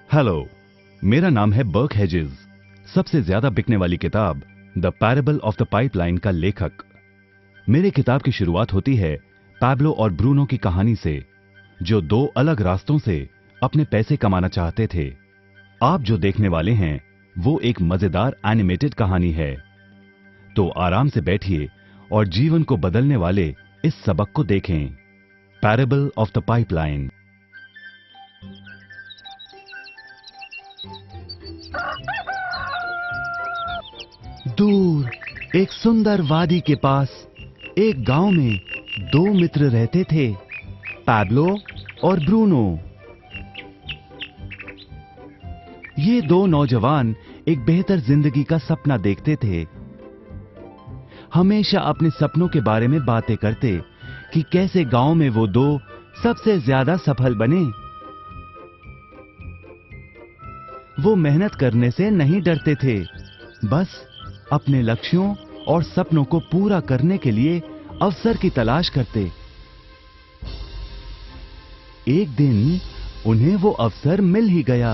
Hello, मेरा नाम है बर्क हेजेस। सबसे ज्यादा बिकने वाली किताब the parable of the pipeline का लेखक। मेरे किताब की शुरुआत होती है पैब्लो और ब्रूनो की कहानी से, जो दो अलग रास्तों से अपने पैसे कमाना चाहते थे। आप जो देखने वाले हैं वो एक मजेदार एनिमेटेड कहानी है। तो आराम से बैठिए और जीवन को बदलने वाले इस सबक को देखें, पैरेबल ऑफ द पाइपलाइन। दूर एक सुंदर वादी के पास एक गांव में दो मित्र रहते थे, पैब्लो और ब्रूनो। ये दो नौजवान एक बेहतर जिंदगी का सपना देखते थे। हमेशा अपने सपनों के बारे में बातें करते कि कैसे गांव में वो दो सबसे ज्यादा सफल बने। वो मेहनत करने से नहीं डरते थे, बस अपने लक्ष्यों और सपनों को पूरा करने के लिए अवसर की तलाश करते। एक दिन उन्हें वो अवसर मिल ही गया।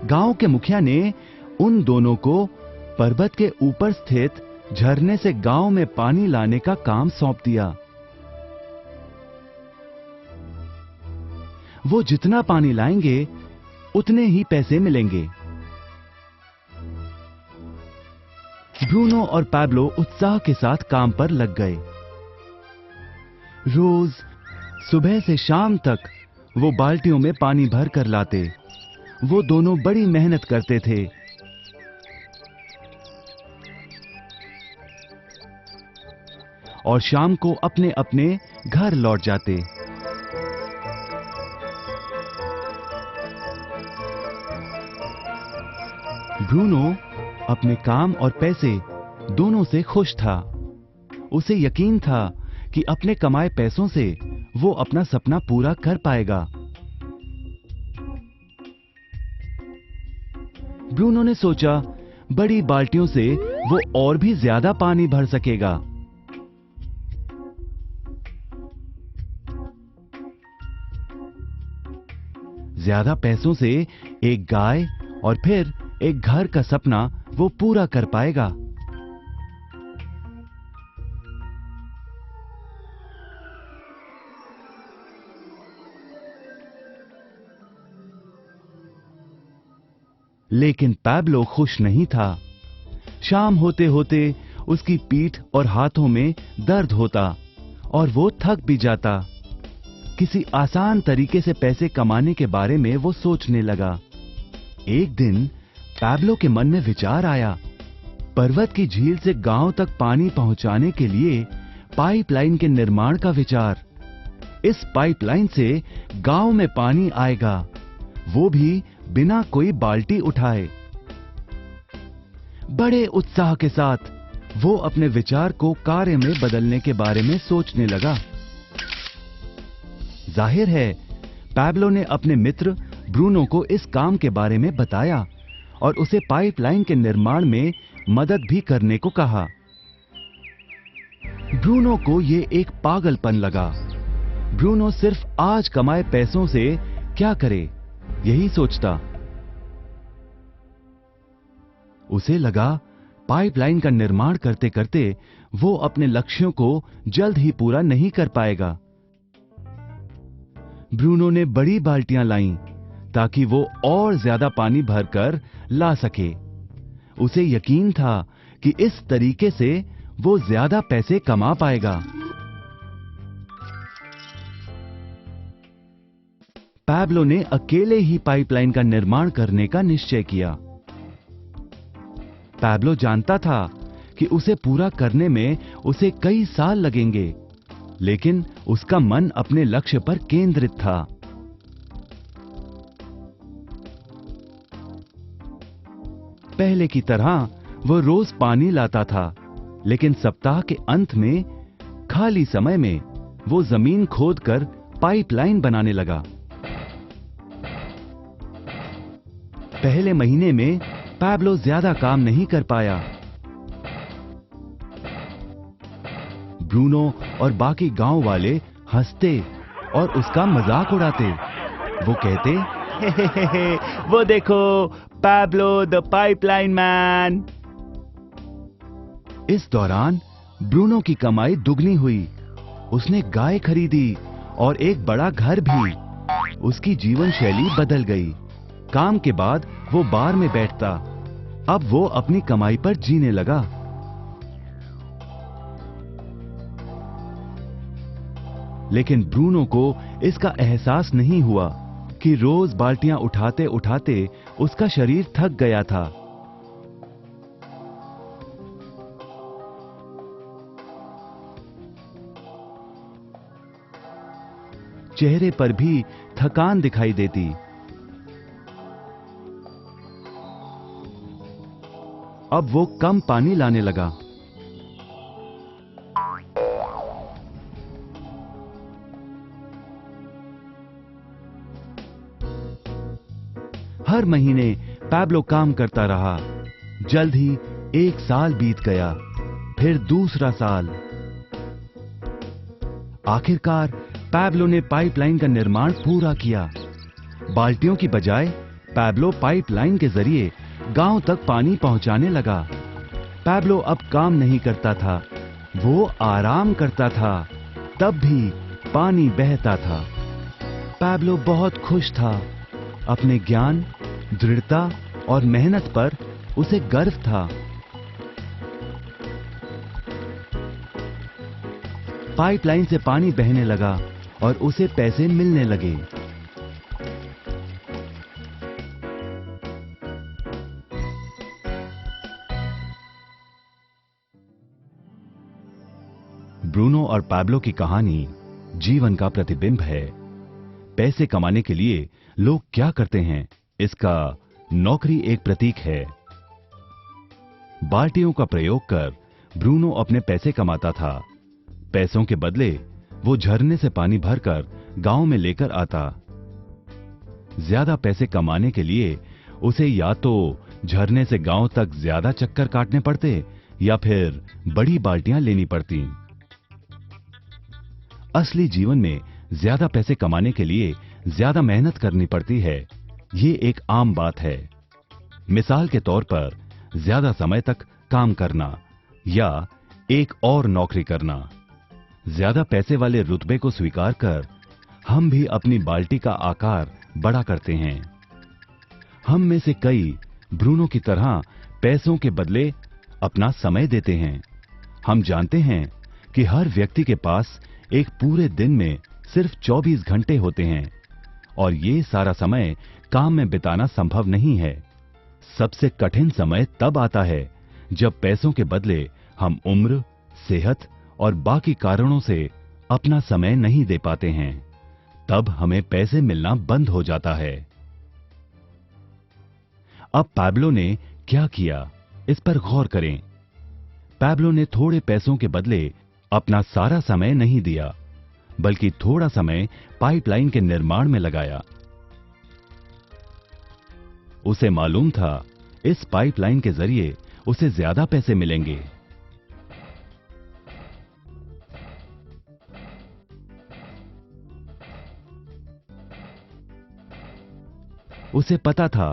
गांव के मुखिया ने उन दोनों को पर्वत के ऊपर स्थित झरने से गांव में पानी लाने का काम सौंप दिया। वो जितना पानी लाएंगे उतने ही पैसे मिलेंगे। ब्रूनो और पैब्लो उत्साह के साथ काम पर लग गए। रोज सुबह से शाम तक वो बाल्टियों में पानी भर कर लाते। वो दोनों बड़ी मेहनत करते थे। और शाम को अपने अपने घर लौट जाते। ब्रूनो अपने काम और पैसे दोनों से खुश था। उसे यकीन था कि अपने कमाए पैसों से वो अपना सपना पूरा कर पाएगा। ब्रूनो ने सोचा बड़ी बाल्टियों से वो और भी ज्यादा पानी भर सकेगा। ज्यादा पैसों से एक गाय और फिर एक घर का सपना वो पूरा कर पाएगा। लेकिन पैब्लो खुश नहीं था। शाम होते होते उसकी पीठ और हाथों में दर्द होता और वो थक भी जाता। किसी आसान तरीके से पैसे कमाने के बारे में वो सोचने लगा। एक दिन पैब्लो के मन में विचार आया, पर्वत की झील से गांव तक पानी पहुंचाने के लिए पाइपलाइन के निर्माण का विचार। इस पाइपलाइन से गांव में पानी आएगा, वो भी बिना कोई बाल्टी उठाए। बड़े उत्साह के साथ वो अपने विचार को कार्य में बदलने के बारे में सोचने लगा। जाहिर है पैब्लो ने अपने मित्र ब्रूनो को इस काम के बारे में बताया और उसे पाइपलाइन के निर्माण में मदद भी करने को कहा। ब्रूनो को ये एक पागलपन लगा। ब्रूनो सिर्फ आज कमाए पैसों से क्या करे, यही सोचता। उसे लगा पाइपलाइन का निर्माण करते करते वो अपने लक्ष्यों को जल्द ही पूरा नहीं कर पाएगा। ब्रूनो ने बड़ी बाल्टियां लाईं ताकि वो और ज्यादा पानी भरकर ला सके। उसे यकीन था कि इस तरीके से वो ज्यादा पैसे कमा पाएगा। पैब्लो ने अकेले ही पाइपलाइन का निर्माण करने का निश्चय किया। पैब्लो जानता था कि उसे पूरा करने में उसे कई साल लगेंगे, लेकिन उसका मन अपने लक्ष्य पर केंद्रित था। पहले की तरह वो रोज पानी लाता था, लेकिन सप्ताह के अंत में खाली समय में वो जमीन खोदकर पाइपलाइन बनाने लगा। पहले महीने में पैब्लो ज्यादा काम नहीं कर पाया। ब्रूनो और बाकी गांव वाले हंसते और उसका मजाक उड़ाते। वो कहते, हे, वो देखो, पैब्लो द पाइपलाइन मैन। इस दौरान ब्रूनो की कमाई दुगनी हुई। उसने गाय खरीदी और एक बड़ा घर भी। उसकी जीवन शैली बदल गई। काम के बाद वो बार में बैठता। अब वो अपनी कमाई पर जीने लगा। लेकिन ब्रूनो को इसका एहसास नहीं हुआ कि रोज बाल्टियां उठाते उठाते उसका शरीर थक गया था। चेहरे पर भी थकान दिखाई देती। अब वो कम पानी लाने लगा। हर महीने पैब्लो काम करता रहा। जल्द ही 1 साल बीत गया, फिर दूसरा साल। आखिरकार पैब्लो ने पाइपलाइन का निर्माण पूरा किया। बाल्टियों की बजाय पैब्लो पाइपलाइन के जरिए गांव तक पानी पहुंचाने लगा। पैब्लो अब काम नहीं करता था, वो आराम करता था। तब भी पानी बहता था। पैब्लो बहुत खुश था। अपने ज्ञान, दृढ़ता और मेहनत पर उसे गर्व था। पाइपलाइन से पानी बहने लगा और उसे पैसे मिलने लगे। ब्रूनो और पैब्लो की कहानी जीवन का प्रतिबिंब है। पैसे कमाने के लिए लोग क्या करते हैं, इसका नौकरी एक प्रतीक है। बाल्टियों का प्रयोग कर ब्रूनो अपने पैसे कमाता था। पैसों के बदले वो झरने से पानी भरकर गांव में लेकर आता। ज्यादा पैसे कमाने के लिए उसे या तो झरने से गांव तक ज्यादा चक्कर काटने पड़ते या फिर बड़ी बाल्टियां लेनी पड़ती। असली जीवन में ज्यादा पैसे कमाने के लिए ज्यादा मेहनत करनी पड़ती है। ये एक आम बात है। मिसाल के तौर पर ज्यादा समय तक काम करना या एक और नौकरी करना। ज्यादा पैसे वाले रुतबे को स्वीकार कर हम भी अपनी बाल्टी का आकार बड़ा करते हैं। हम में से कई ब्रूनो की तरह पैसों के बदले अपना समय देते हैं। हम जानते हैं कि हर व्यक्ति के पास एक पूरे दिन में सिर्फ 24 घंटे होते हैं और ये सारा समय काम में बिताना संभव नहीं है। सबसे कठिन समय तब आता है जब पैसों के बदले हम उम्र, सेहत और बाकी कारणों से अपना समय नहीं दे पाते हैं। तब हमें पैसे मिलना बंद हो जाता है। अब पैब्लो ने क्या किया, इस पर गौर करें। पैब्लो ने थोड़े पैसों के बदले अपना सारा समय नहीं दिया, बल्कि थोड़ा समय पाइपलाइन के निर्माण में लगाया। उसे मालूम था इस पाइपलाइन के जरिए उसे ज्यादा पैसे मिलेंगे। उसे पता था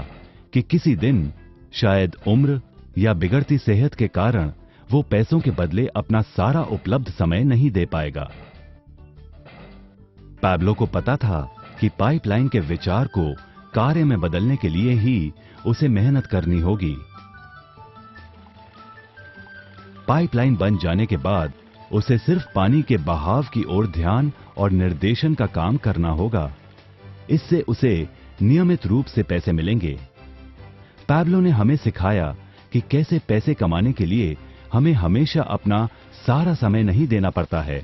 कि किसी दिन शायद उम्र या बिगड़ती सेहत के कारण वो पैसों के बदले अपना सारा उपलब्ध समय नहीं दे पाएगा। पैब्लो को पता था कि पाइपलाइन के विचार को कार्य में बदलने के लिए ही उसे मेहनत करनी होगी। पाइपलाइन बन जाने के बाद उसे सिर्फ पानी के बहाव की ओर ध्यान और निर्देशन का काम करना होगा। इससे उसे नियमित रूप से पैसे मिलेंगे। पैब्लो ने हमें सिखाया कि कैसे पैसे कमाने के लिए हमें हमेशा अपना सारा समय नहीं देना पड़ता है।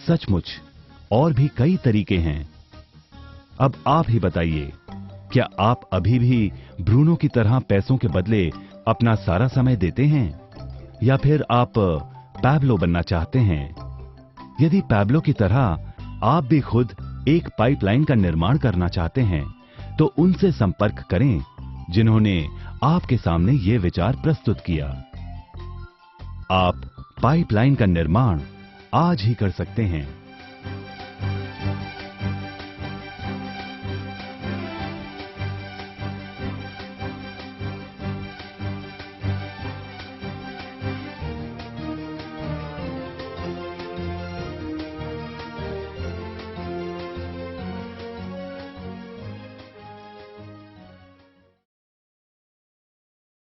सचमुच और भी कई तरीके हैं। अब आप ही बताइए, क्या आप अभी भी ब्रूनो की तरह पैसों के बदले अपना सारा समय देते हैं या फिर आप पैब्लो बनना चाहते हैं? यदि पैब्लो की तरह आप भी खुद एक पाइपलाइन का निर्माण करना चाहते हैं तो उनसे संपर्क करें जिन्होंने आपके सामने ये विचार प्रस्तुत किया। आप पाइपलाइन का निर्माण आज ही कर सकते हैं।